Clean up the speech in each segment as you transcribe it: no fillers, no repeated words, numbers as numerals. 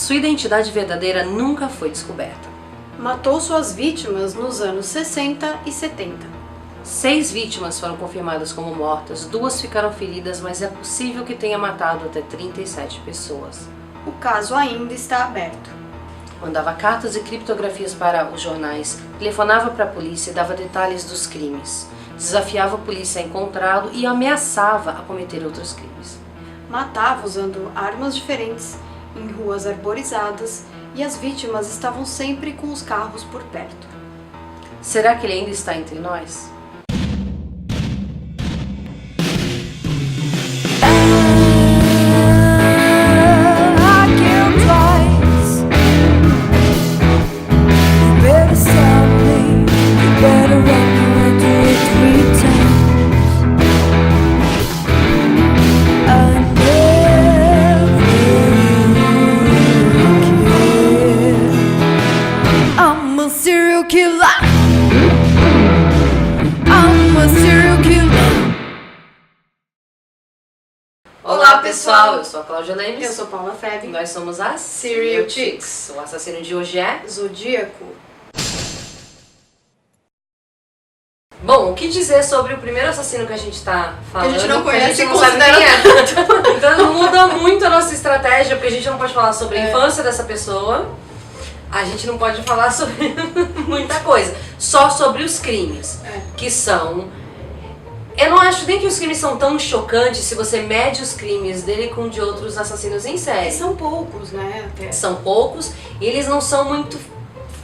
Sua identidade verdadeira nunca foi descoberta. Matou suas vítimas nos anos 60 e 70. 6 vítimas foram confirmadas como mortas, 2 ficaram feridas, mas é possível que tenha matado até 37 pessoas. O caso ainda está aberto. Mandava cartas e criptografias para os jornais, telefonava para a polícia e dava detalhes dos crimes. Desafiava a polícia a encontrá-lo e ameaçava a cometer outros crimes. Matava usando armas diferentes, em ruas arborizadas, e as vítimas estavam sempre com os carros por perto. Será que ele ainda está entre nós? Olá pessoal, eu sou a Cláudia Lemes. Eu sou Paula Feb. E nós somos as Serial Chicks. O assassino de hoje é Zodíaco. Bom, o que dizer sobre o primeiro assassino que a gente tá falando? Que a gente não conhece e não sabe quem é. Então muda muito a nossa estratégia, porque a gente não pode falar sobre a infância dessa pessoa. A gente não pode falar sobre muita coisa. Só sobre os crimes, que são... Eu não acho nem que os crimes são tão chocantes se você mede os crimes dele com de outros assassinos em série. São poucos, né? Até. São poucos e eles não são muito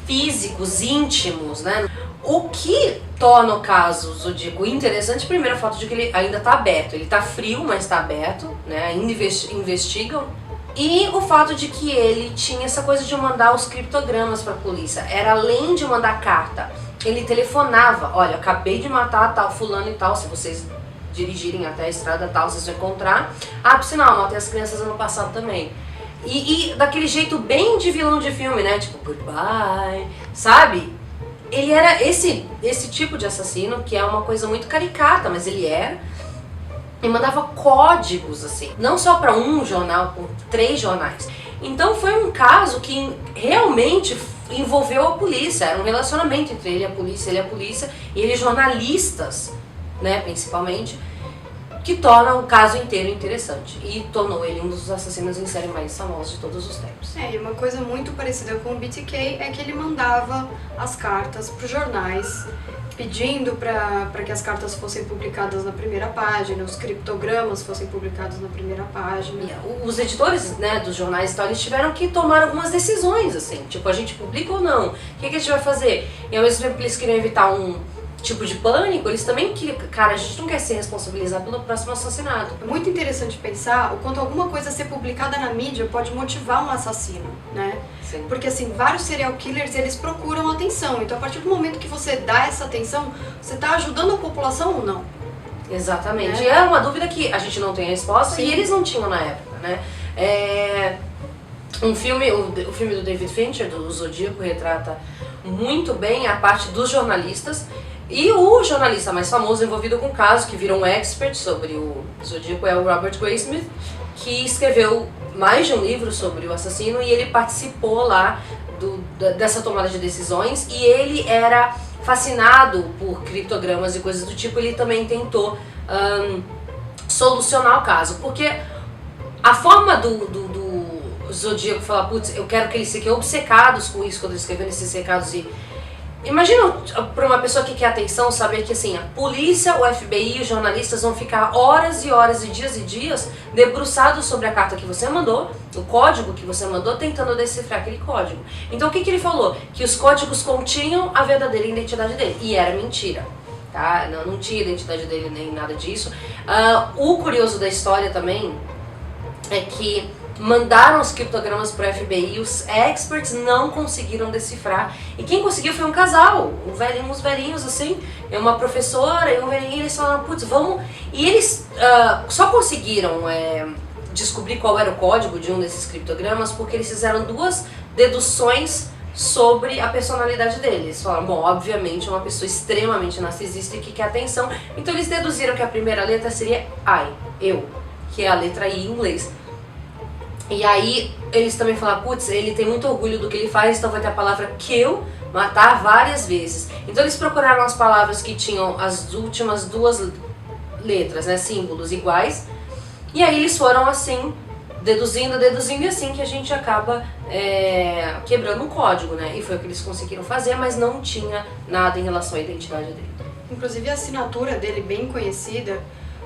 físicos, íntimos, né? O que torna o caso Zodíaco interessante, primeiro, o fato de que ele ainda tá aberto. Ele tá frio, mas tá aberto, né? Ainda investigam. E o fato de que ele tinha essa coisa de mandar os criptogramas pra polícia. Era além de mandar carta. Ele telefonava, olha, acabei de matar tal fulano e tal, se vocês dirigirem até a estrada tal, vocês vão encontrar. Ah, por sinal, matei as crianças ano passado também. E daquele jeito bem de vilão de filme, né? Tipo, goodbye, sabe? Ele era esse tipo de assassino, que é uma coisa muito caricata, mas ele era. E mandava códigos, assim, não só para um jornal, por 3 jornais. Então foi um caso que realmente envolveu a polícia, era um relacionamento entre ele e a polícia, e eles jornalistas, né, principalmente, que torna o caso inteiro interessante e tornou ele um dos assassinos em série mais famosos de todos os tempos. E uma coisa muito parecida com o BTK é que ele mandava as cartas para os jornais, pedindo para que as cartas fossem publicadas na primeira página, os criptogramas fossem publicados na primeira página. Os editores, né, dos jornais e tal, eles tiveram que tomar algumas decisões, assim, tipo, a gente publica ou não? O que a gente vai fazer? E ao mesmo tempo que eles queriam evitar um tipo de pânico, eles também queriam, cara, a gente não quer ser responsabilizado pelo próximo assassinato. É muito interessante pensar o quanto alguma coisa ser publicada na mídia pode motivar um assassino, né? Sim. Porque assim, vários serial killers, eles procuram atenção, então a partir do momento que você dá essa atenção, você está ajudando a população ou não? Exatamente, e é uma dúvida que a gente não tem a resposta. Sim. E eles não tinham na época, né? O filme do David Fincher, do Zodíaco, retrata muito bem a parte dos jornalistas. E o jornalista mais famoso envolvido com o caso, que virou um expert sobre o Zodíaco, é o Robert Graysmith, que escreveu mais de um livro sobre o assassino, e ele participou lá dessa tomada de decisões, e ele era fascinado por criptogramas e coisas do tipo. Ele também tentou solucionar o caso, porque a forma do Zodíaco falar, putz, eu quero que eles fiquem obcecados com isso quando eles escrevendo esses recados. E imagina para uma pessoa que quer atenção saber que assim, a polícia, o FBI, os jornalistas vão ficar horas e horas e dias debruçados sobre a carta que você mandou, o código que você mandou, tentando decifrar aquele código. Então o que ele falou? Que os códigos continham a verdadeira identidade dele, e era mentira. Tá? Não tinha identidade dele nem nada disso. O curioso da história também é que mandaram os criptogramas para o FBI e os experts não conseguiram decifrar. E quem conseguiu foi um casal, uns velhinhos assim, uma professora e um velhinho. E eles falaram, putz, vamos... E eles só conseguiram descobrir qual era o código de um desses criptogramas porque eles fizeram 2 deduções sobre a personalidade dele. Eles falaram, bom, obviamente é uma pessoa extremamente narcisista e que quer atenção. Então eles deduziram que a primeira letra seria I, eu, que é a letra I em inglês. E aí eles também falaram, putz, ele tem muito orgulho do que ele faz, então vai ter a palavra kill, matar, várias vezes. Então eles procuraram as palavras que tinham as últimas duas letras, né, símbolos iguais, e aí eles foram assim, deduzindo, e assim que a gente acaba quebrando um código, né, e foi o que eles conseguiram fazer, mas não tinha nada em relação à identidade dele. Inclusive a assinatura dele, bem conhecida,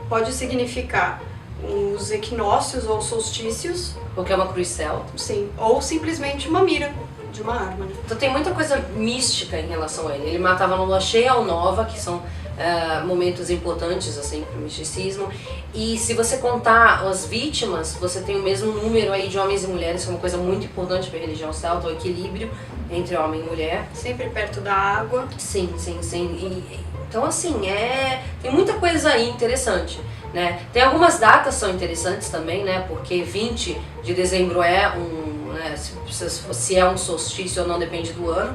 pode significar os equinócios ou solstícios. Porque é uma cruz celta. Sim, ou simplesmente uma mira de uma arma, né? Então tem muita coisa mística em relação a ele. Ele matava na lua cheia ou nova, que são momentos importantes assim para o misticismo. E se você contar as vítimas, você tem o mesmo número aí de homens e mulheres, que é uma coisa muito importante para a religião celta, o equilíbrio entre homem e mulher. Sempre perto da água. Sim. Então assim, tem muita coisa aí interessante, né? Tem algumas datas que são interessantes também, né? Porque 20 de dezembro é né, se é um solstício ou não depende do ano,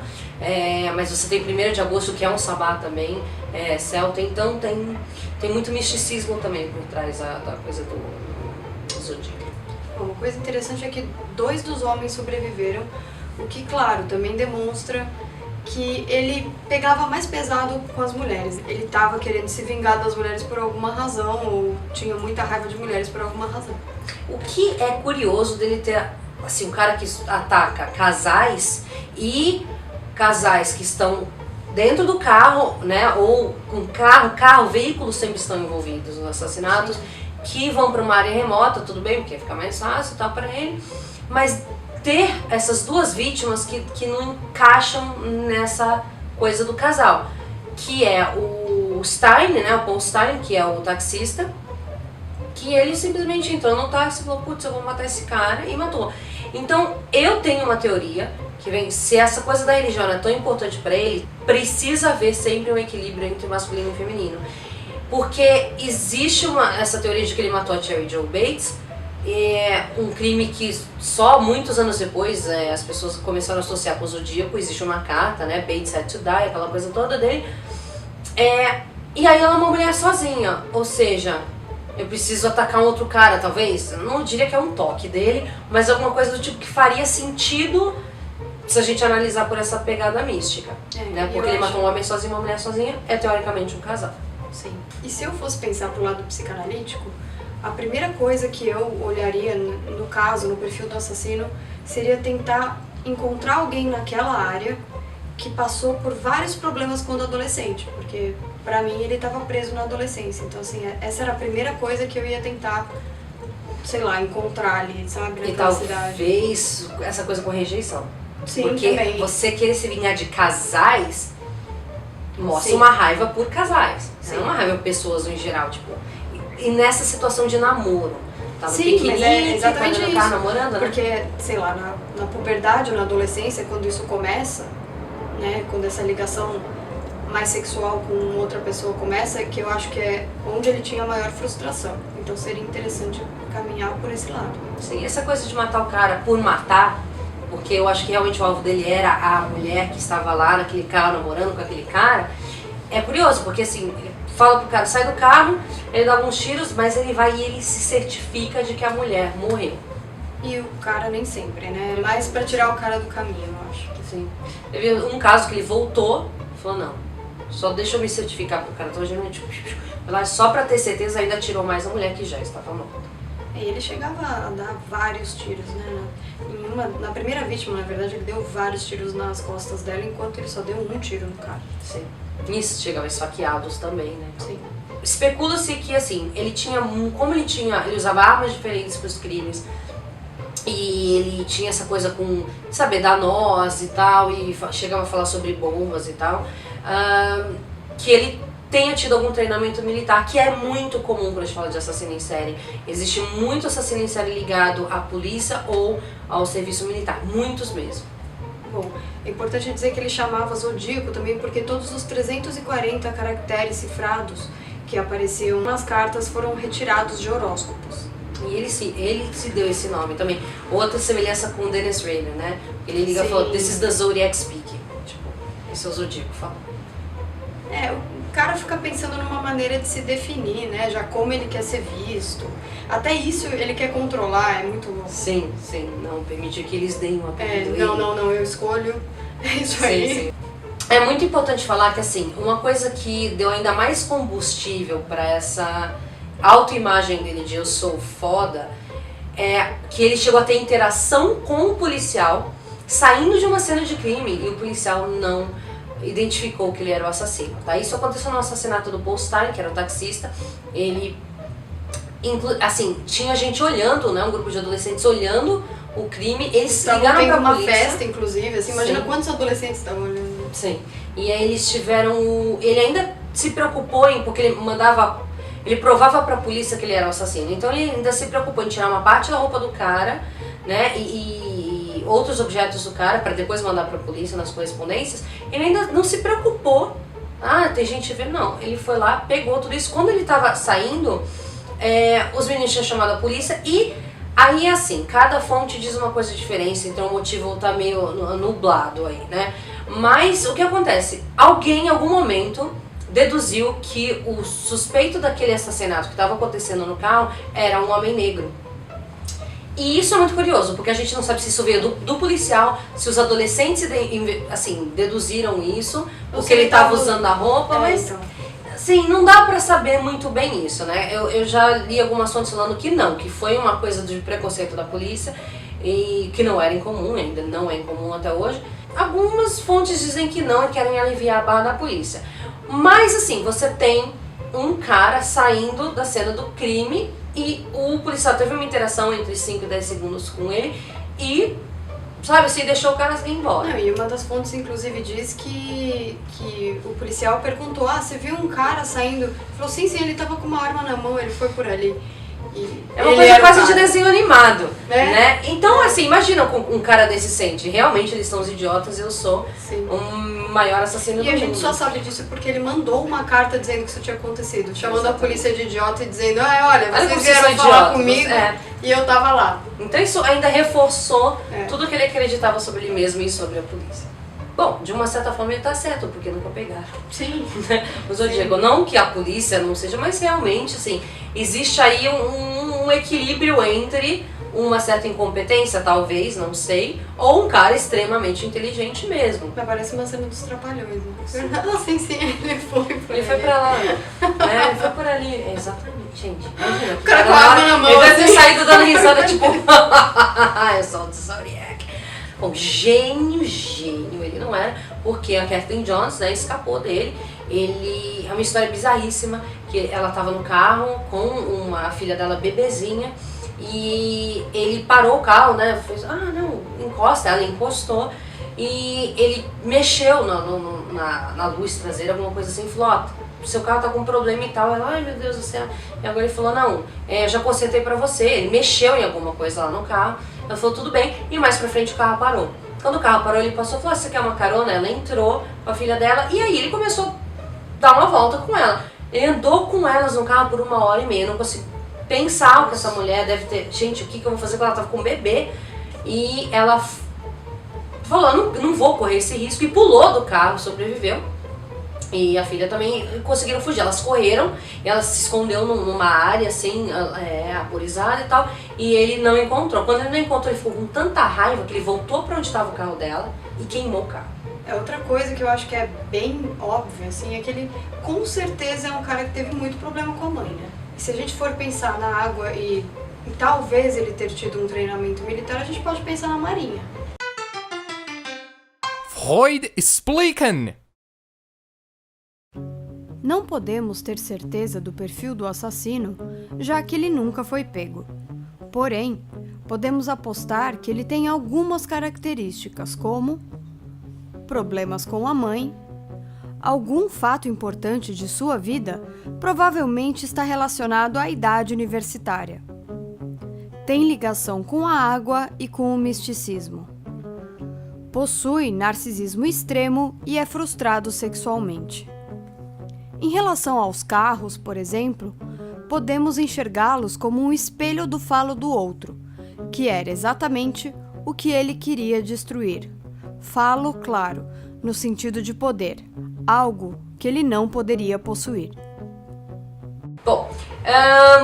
mas você tem 1º de agosto que é um sabá também, celta, então tem muito misticismo também por trás da coisa do zodíaco. Uma coisa interessante é que 2 dos homens sobreviveram, o que, claro, também demonstra que ele pegava mais pesado com as mulheres. Ele estava querendo se vingar das mulheres por alguma razão, ou tinha muita raiva de mulheres por alguma razão. O que é curioso dele ter, assim, um cara que ataca casais e casais que estão dentro do carro, né, ou com veículos sempre estão envolvidos nos assassinatos, sim, que vão para uma área remota, tudo bem, porque fica mais fácil e tal para ele, mas ter essas 2 vítimas que não encaixam nessa coisa do casal, que é o Stein, né, o Paul Stein, que é o taxista, que ele simplesmente entrou no táxi e falou, putz, eu vou matar esse cara, e matou. Então, eu tenho uma teoria que vem, se essa coisa da religião é tão importante para ele, precisa haver sempre um equilíbrio entre masculino e feminino. Porque existe essa teoria de que ele matou a Cheri Jo Bates, um crime que só muitos anos depois as pessoas começaram a associar com o zodíaco. Existe uma carta, né, Bates had to die, aquela coisa toda dele, e aí ela é uma mulher sozinha, ou seja, eu preciso atacar um outro cara, talvez, eu não diria que é um toque dele, mas alguma coisa do tipo que faria sentido se a gente analisar por essa pegada mística, né, porque ele matou um homem sozinho e uma mulher sozinha, é teoricamente um casal. Sim. E se eu fosse pensar pro lado psicanalítico, a primeira coisa que eu olharia no caso, no perfil do assassino, seria tentar encontrar alguém naquela área que passou por vários problemas quando adolescente, porque pra mim ele estava preso na adolescência, então assim, essa era a primeira coisa que eu ia tentar, sei lá, encontrar ali, sabe, naquela cidade. E talvez essa coisa com rejeição. Sim, porque também. Você querer se vingar de casais mostra, sim, uma raiva por casais, sim, não uma raiva por pessoas em geral, tipo. E nessa situação de namoro, tava pequenininho, mas exatamente isso, namorando, né? Porque, sei lá, na puberdade ou na adolescência, quando isso começa, né, quando essa ligação mais sexual com outra pessoa começa, que eu acho que é onde ele tinha a maior frustração. Então seria interessante caminhar por esse lado. Sim, essa coisa de matar o cara por matar, porque eu acho que realmente o alvo dele era a mulher que estava lá naquele carro namorando com aquele cara, é curioso, porque assim, ele fala pro cara, sai do carro, ele dá alguns tiros, mas ele vai e ele se certifica de que a mulher morreu. E o cara nem sempre, né? É mais pra tirar o cara do caminho, eu acho. Sim. Teve um caso que ele voltou, falou, não, só deixa eu me certificar pro cara, então geralmente só pra ter certeza ainda tirou mais a mulher que já estava morta. E ele chegava a dar vários tiros, né? Na primeira vítima, na verdade, ele deu vários tiros nas costas dela, enquanto ele só deu um tiro no cara. Sim. Isso, chegava esfaqueados também, né? Sim. Especula-se que, assim, ele usava armas diferentes para os crimes, e ele tinha essa coisa com saber dar nós e tal, e chegava a falar sobre bombas e tal, que ele tenha tido algum treinamento militar, que é muito comum quando a gente fala de assassino em série. Existe muito assassino em série ligado à polícia ou ao serviço militar, muitos mesmo. Bom, é importante dizer que ele chamava zodíaco também porque todos os 340 caracteres cifrados que apareciam nas cartas foram retirados de horóscopos. E ele se deu esse nome também. Outra semelhança com o Dennis Rader, né? Ele liga e falou, this is the Zodiac speaking. Tipo, esse é o zodíaco, fala. cara fica pensando numa maneira de se definir, né? Já como ele quer ser visto. Até isso ele quer controlar, é muito louco. Sim, não permitir que eles deem uma apelido. Não, eu escolho. É isso aí. Sim. É muito importante falar que, assim, uma coisa que deu ainda mais combustível para essa autoimagem dele de eu sou foda é que ele chegou a ter interação com o policial saindo de uma cena de crime e o policial não identificou que ele era o assassino, tá? Isso aconteceu no assassinato do Paul Stine, que era o taxista. Ele, assim, tinha gente olhando, né? Um grupo de adolescentes olhando o crime. Eles ligaram pra uma polícia. Festa, inclusive, assim, imagina quantos adolescentes estavam olhando. Sim. E aí eles tiveram... Ele ainda se preocupou porque ele provava pra polícia que ele era o assassino. Então ele ainda se preocupou em tirar uma parte da roupa do cara, né? E outros objetos do cara para depois mandar pra polícia nas correspondências. Ele ainda não se preocupou. Ah, tem gente vendo. Não, ele foi lá, pegou tudo isso. Quando ele tava saindo, os meninos tinham chamado a polícia e aí, assim, cada fonte diz uma coisa diferente, então o motivo tá meio nublado aí, né? Mas o que acontece? Alguém, em algum momento, deduziu que o suspeito daquele assassinato que estava acontecendo no carro era um homem negro. E isso é muito curioso, porque a gente não sabe se isso veio do policial, se os adolescentes, assim, deduziram isso, porque ele estava usando a roupa, mas... Então. Sim, não dá pra saber muito bem isso, né? Eu já li algumas fontes falando que não, que foi uma coisa de preconceito da polícia e que não era incomum, ainda não é incomum até hoje. Algumas fontes dizem que não e querem aliviar a barra da polícia. Mas assim, você tem um cara saindo da cena do crime e o policial teve uma interação entre 5 e 10 segundos com ele e, sabe, assim, deixou o cara ir embora. Não, e uma das fontes, inclusive, diz que o policial perguntou, você viu um cara saindo? Ele falou, sim, ele tava com uma arma na mão, ele foi por ali. E é uma coisa quase de desenho animado, né? Então, assim, imagina um cara desse sente. Realmente eles são os idiotas, eu sou um maior assassino do mundo. E a gente só sabe disso porque ele mandou uma carta dizendo que isso tinha acontecido, chamando a polícia de idiota e dizendo, olha, vocês vieram falar comigo e eu tava lá. Então isso ainda reforçou tudo que ele acreditava sobre ele mesmo e sobre a polícia. Bom, de uma certa forma ele tá certo, porque nunca pegaram. Sim. Mas eu digo, não que a polícia não seja, mas realmente, assim, existe aí um equilíbrio entre uma certa incompetência, talvez, não sei, ou um cara extremamente inteligente mesmo. Mas parece uma cena dos Trapalhões, né? Sim, ele foi por Ele foi pra lá, ele foi por ali, exatamente, gente. Imagina, o cara com a arma na mão, ele deve ter saído dando risada, tipo, eu sou o Zodiac. Bom, gênio, ele não era, porque a Katherine Jones, né, escapou dele. É uma história bizarríssima, que ela estava no carro com a filha dela bebezinha e ele parou o carro, né, fez, não, encosta, ela encostou e ele mexeu na luz traseira, alguma coisa assim, falou, seu carro tá com problema e tal. Ela, ai meu Deus do céu. E agora ele falou, não, já consertei pra você. Ele mexeu em alguma coisa lá no carro. Ela falou, tudo bem. E mais pra frente o carro parou. Quando o carro parou, ele passou e falou, você quer uma carona? Ela entrou com a filha dela. E aí ele começou a dar uma volta com ela. Ele andou com elas no carro por 1h30. Eu não consigo pensar o que essa mulher deve ter. Gente, o que eu vou fazer? Ela tava com um bebê. E ela falou, não vou correr esse risco. E pulou do carro, sobreviveu. E a filha também conseguiram fugir. Elas correram, ela se escondeu numa área assim, arborizada e tal, e ele não encontrou. Quando ele não encontrou, ele ficou com tanta raiva que ele voltou pra onde estava o carro dela e queimou o carro. Outra coisa que eu acho que é bem óbvia, assim, é que ele com certeza é um cara que teve muito problema com a mãe, né? E se a gente for pensar na água e talvez ele ter tido um treinamento militar, a gente pode pensar na Marinha. Freud explican! Não podemos ter certeza do perfil do assassino, já que ele nunca foi pego. Porém, podemos apostar que ele tem algumas características, como problemas com a mãe, algum fato importante de sua vida provavelmente está relacionado à idade universitária. Tem ligação com a água e com o misticismo. Possui narcisismo extremo e é frustrado sexualmente. Em relação aos carros, por exemplo, podemos enxergá-los como um espelho do falo do outro, que era exatamente o que ele queria destruir. Falo, claro, no sentido de poder, algo que ele não poderia possuir. Bom,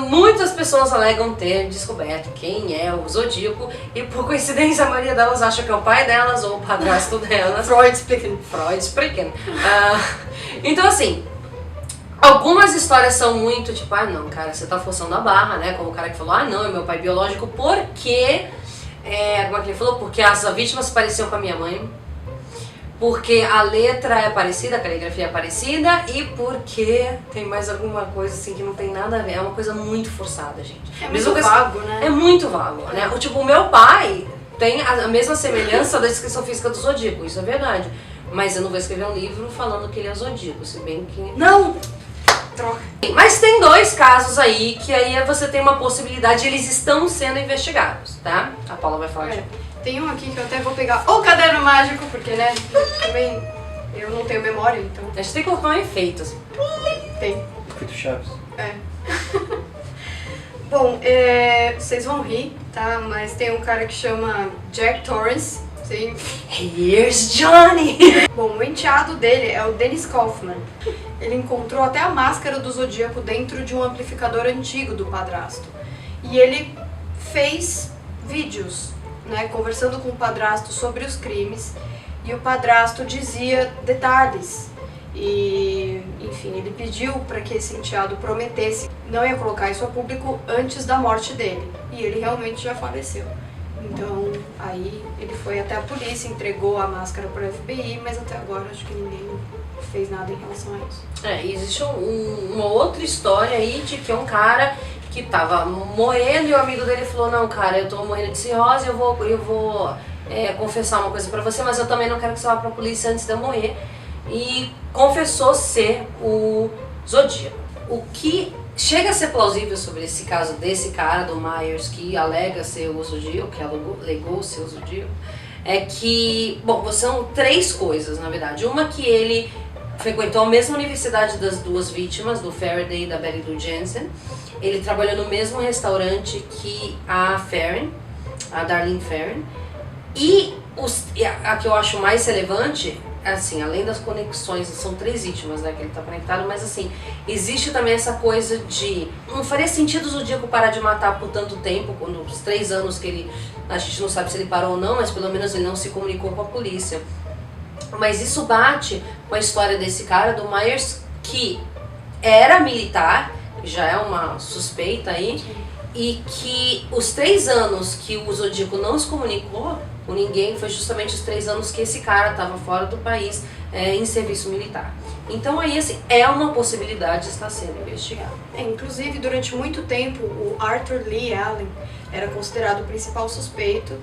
muitas pessoas alegam ter descoberto quem é o Zodíaco e por coincidência a maioria delas acha que é o pai delas ou o padrasto delas. Freud speaking. Então assim, algumas histórias são muito tipo, não, cara, você tá forçando a barra, né? Como o cara que falou, não, é meu pai biológico porque... como é que ele falou? Porque as vítimas se pareciam com a minha mãe. Porque a letra é parecida, a caligrafia é parecida e porque tem mais alguma coisa assim que não tem nada a ver. É uma coisa muito forçada, gente. É muito vago, né? É muito vago, né? O meu pai tem a mesma semelhança da descrição física do Zodíaco, isso é verdade. Mas eu não vou escrever um livro falando que ele é Zodíaco, se bem que... Não! Troca. Mas tem 2 casos aí que aí você tem uma possibilidade, eles estão sendo investigados, tá? A Paula vai falar de... Tem um aqui que eu até vou pegar o caderno mágico, porque, né, também eu não tenho memória, então... A gente tem que colocar um efeito, assim. Tem. Efeito Chaves. Bom, vocês vão rir, tá? Mas tem um cara que chama Jack Torrance. Sim. Here's Johnny! Bom, o enteado dele é o Dennis Kaufman. Ele encontrou até a máscara do Zodíaco dentro de um amplificador antigo do padrasto. E ele fez vídeos, né, conversando com o padrasto sobre os crimes, e o padrasto dizia detalhes. E, enfim, ele pediu para que esse enteado prometesse não ia colocar isso a público antes da morte dele. E ele realmente já faleceu. Então, aí ele foi até a polícia, entregou a máscara para o FBI, mas até agora acho que ninguém fez nada em relação a isso. Existe uma outra história aí de que um cara que tava morrendo e o amigo dele falou, não, cara, eu tô morrendo de cirrose, eu vou confessar uma coisa pra você, mas eu também não quero que você vá pra polícia antes de eu morrer. E confessou ser o Zodíaco. O que chega a ser plausível sobre esse caso desse cara, do Myers, que alega ser o Zodíaco, que alegou ser o Zodíaco, é que, bom, são 3 coisas, na verdade. Uma que ele frequentou a mesma universidade das 2 vítimas, do Faraday e da Betty Lou Jensen. Ele trabalhou no mesmo restaurante que a Ferrin, a Darlene Ferrin. E a que eu acho mais relevante, assim, além das conexões, são 3 vítimas, né, que ele tá conectado, mas assim, existe também essa coisa de... Não faria sentido o Zodíaco parar de matar por tanto tempo, quando os 3 anos que ele... A gente não sabe se ele parou ou não, mas pelo menos ele não se comunicou com a polícia. Mas isso bate com a história desse cara, do Myers, que era militar, já é uma suspeita aí, e que os 3 anos que o Zodíaco não se comunicou com ninguém foi justamente os 3 anos que esse cara estava fora do país em serviço militar. Então aí, assim, é uma possibilidade de estar sendo investigado. Inclusive, durante muito tempo, o Arthur Lee Allen era considerado o principal suspeito.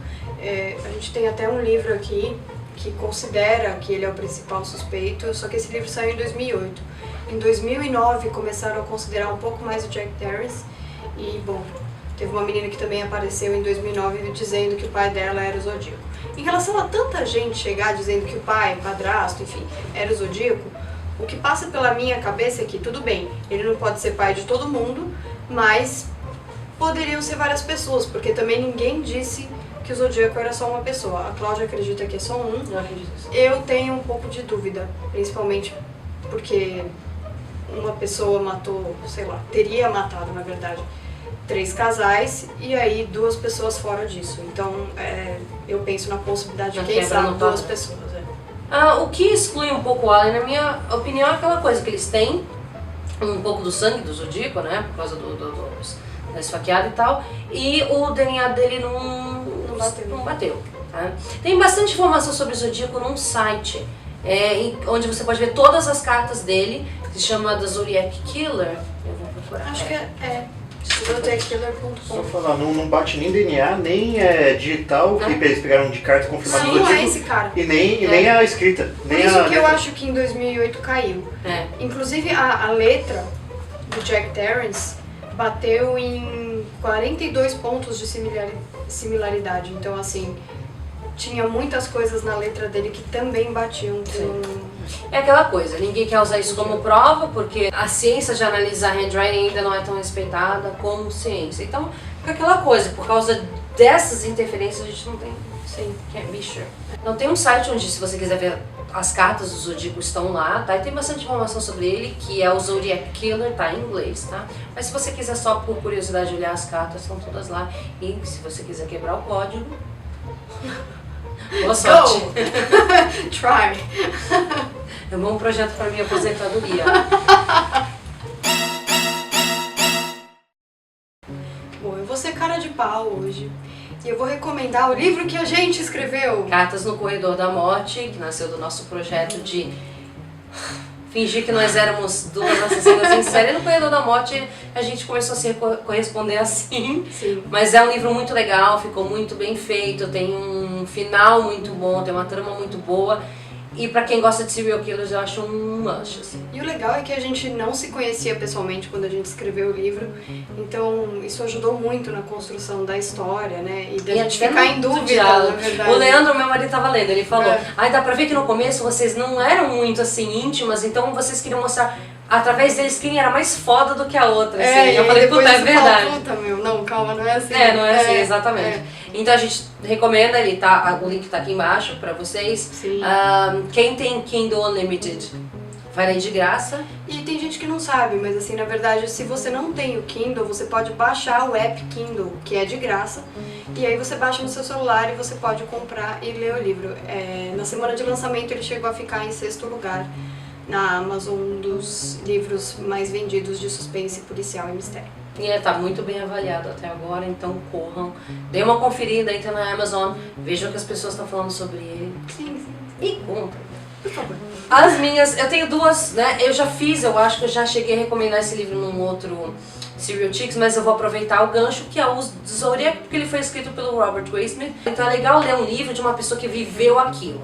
A gente tem até um livro aqui que considera que ele é o principal suspeito, só que esse livro saiu em 2008. Em 2009 começaram a considerar um pouco mais o Jack Torrance e, bom, teve uma menina que também apareceu em 2009 dizendo que o pai dela era o Zodíaco. Em relação a tanta gente chegar dizendo que o pai, padrasto, enfim, era o Zodíaco, o que passa pela minha cabeça é que, tudo bem, ele não pode ser pai de todo mundo, mas poderiam ser várias pessoas, porque também ninguém disse que o Zodíaco era só uma pessoa. A Cláudia acredita que é só um. Eu acredito. Eu tenho um pouco de dúvida, principalmente porque uma pessoa matou, sei lá, teria matado, na verdade, 3 casais e aí 2 pessoas fora disso. Então, eu penso na possibilidade de, quem sabe, 2 pessoas. O que exclui um pouco o Allen, na minha opinião, é aquela coisa que eles têm um pouco do sangue do Zodíaco, né, por causa da esfaqueada e tal, e o DNA dele não bateu. Tá? Tem bastante informação sobre o Zodíaco num site, onde você pode ver todas as cartas dele, que se chama The Zodiac Killer. Eu vou procurar. Acho que é zodiackiller.com. Só falar, não bate nem DNA, nem digital, que eles pegaram de carta confirmada do Sim, Zodíaco. é esse cara. E nem a escrita. Por Nem isso a que eu letra. acho que em 2008 caiu. Inclusive a letra do Jack Torrance bateu em 42 pontos de similaridade. Então, assim, tinha muitas coisas na letra dele que também batiam com... É aquela coisa, ninguém quer usar isso como prova, porque a ciência de analisar handwriting ainda não é tão respeitada como ciência. Então, fica aquela coisa, por causa dessas interferências a gente não tem Sim. Can't be sure. Não, tem um site onde, se você quiser ver, as cartas do Zodíaco estão lá, tá? E tem bastante informação sobre ele, que é o Zodiac Killer, tá? Em inglês, tá? Mas se você quiser só por curiosidade olhar as cartas, estão todas lá. E se você quiser quebrar o código, boa sorte. Go! Try! É um bom projeto para minha aposentadoria. Bom, eu vou ser cara de pau hoje. E eu vou recomendar o livro que a gente escreveu. Cartas no Corredor da Morte, que nasceu do nosso projeto de fingir que nós éramos duas assassinas em série. No Corredor da Morte a gente começou a se corresponder assim. Sim. Mas é um livro muito legal, ficou muito bem feito, tem um final muito bom, tem uma trama muito boa. E pra quem gosta de serial killers, eu acho um must, assim. E o legal é que a gente não se conhecia pessoalmente quando a gente escreveu o livro, então isso ajudou muito na construção da história, né? E da gente ficar em dúvida, na verdade. O Leandro, meu marido, tava lendo, ele falou, É. dá pra ver que no começo vocês não eram muito, assim, íntimas, então vocês queriam mostrar, através deles, quem era mais foda do que a outra, assim. E Eu falei, depois puta, é você verdade. fala, puta, meu, não, calma, não é assim. Não é assim, exatamente. É. Então a gente recomenda, o link tá aqui embaixo pra vocês. Sim. Quem tem Kindle Unlimited vai ler de graça. E tem gente que não sabe, mas assim, na verdade, se você não tem o Kindle, você pode baixar o app Kindle, que é de graça, e aí você baixa no seu celular e você pode comprar e ler o livro. Na semana de lançamento ele chegou a ficar em 6º lugar na Amazon, um dos livros mais vendidos de suspense, policial e mistério. E ele tá muito bem avaliado até agora, então corram. Dê uma conferida, entra na Amazon, vejam o que as pessoas estão falando sobre ele. Sim. E comprem. Por favor. As minhas, eu tenho duas, né? Eu acho que eu já cheguei a recomendar esse livro num outro Serial Chicks, mas eu vou aproveitar o gancho, que é o Zodiac, porque ele foi escrito pelo Robert Graysmith. Então é legal ler um livro de uma pessoa que viveu aquilo,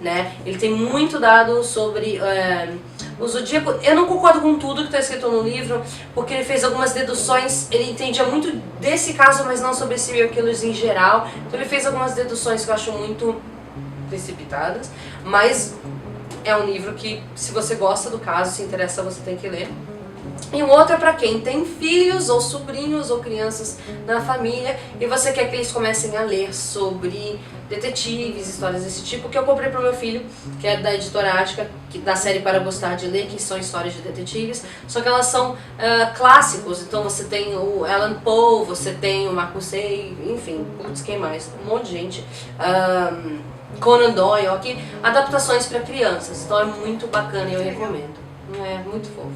né? Ele tem muito dado sobre o Zodíaco. Eu não concordo com tudo que está escrito no livro, porque ele fez algumas deduções, ele entendia muito desse caso, mas não sobre serial killers em geral. Então ele fez algumas deduções que eu acho muito precipitadas, mas é um livro que, se você gosta do caso, se interessa, você tem que ler. E um outro é para quem tem filhos, ou sobrinhos, ou crianças na família, e você quer que eles comecem a ler sobre detetives, histórias desse tipo, que eu comprei pro meu filho, que é da editora Ática, da série Para Gostar de Ler, que são histórias de detetives, só que elas são clássicos. Então você tem o Alan Poe, você tem o Marcus Hay, enfim, putz, quem mais? Um monte de gente. Conan Doyle, aqui, adaptações para crianças, então é muito bacana e eu recomendo. É muito fofo.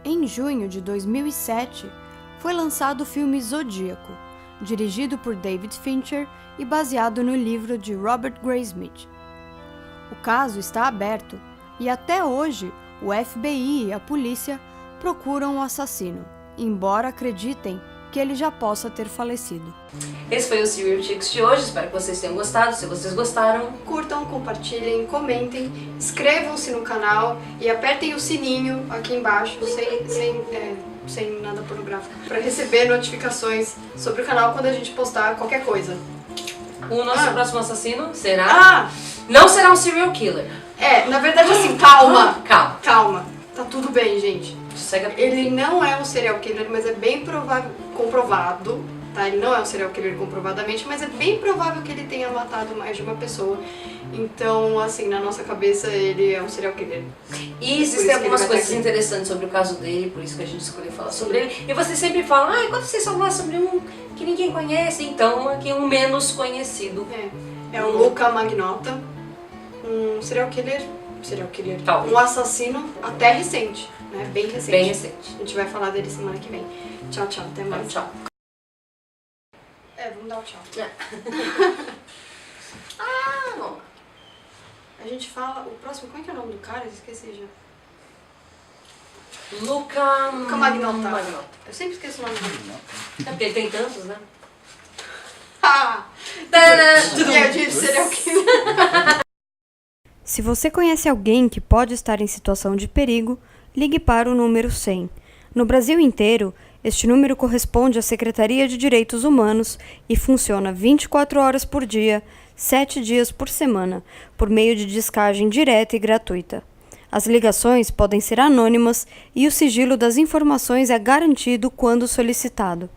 Em junho de 2007, foi lançado o filme Zodíaco, dirigido por David Fincher e baseado no livro de Robert Graysmith. O caso está aberto e até hoje o FBI e a polícia procuram o assassino, embora acreditem que ele já possa ter falecido. Esse foi o Serial Chicks de hoje, espero que vocês tenham gostado. Se vocês gostaram, Curtam, compartilhem, comentem, inscrevam-se no canal e apertem o sininho aqui embaixo, sem nada pornográfico, para receber notificações sobre o canal quando a gente postar qualquer coisa. o nosso próximo assassino será... Não será um serial killer. Na verdade assim, calma, Calma. tá tudo bem, gente. Sossega. Ele não é um serial killer, mas é bem provável, comprovado, tá? Ele não é um serial killer comprovadamente, mas é bem provável que ele tenha matado mais de uma pessoa. Então, assim, na nossa cabeça ele é um serial killer. E existem algumas coisas interessantes sobre o caso dele, por isso que a gente escolheu falar sobre ele. E vocês sempre falam, quando vocês falam sobre um que ninguém conhece, então aqui um menos conhecido. É o Luca Magnotta, um serial killer, Talvez. um assassino até recente, né? Bem recente. Bem recente. A gente vai falar dele semana que vem. Tchau, tchau, até mais. Tchau. Vamos dar o tchau. Bom. A gente fala, o próximo, como é que é o nome do cara? Eu esqueci já. Luca Magnotta. Eu sempre esqueço o nome dele. É porque ele tem tantos, né? E a gente serial killer. Se você conhece alguém que pode estar em situação de perigo, ligue para o número 100. No Brasil inteiro, este número corresponde à Secretaria de Direitos Humanos e funciona 24 horas por dia, 7 dias por semana, por meio de descagem direta e gratuita. As ligações podem ser anônimas e o sigilo das informações é garantido quando solicitado.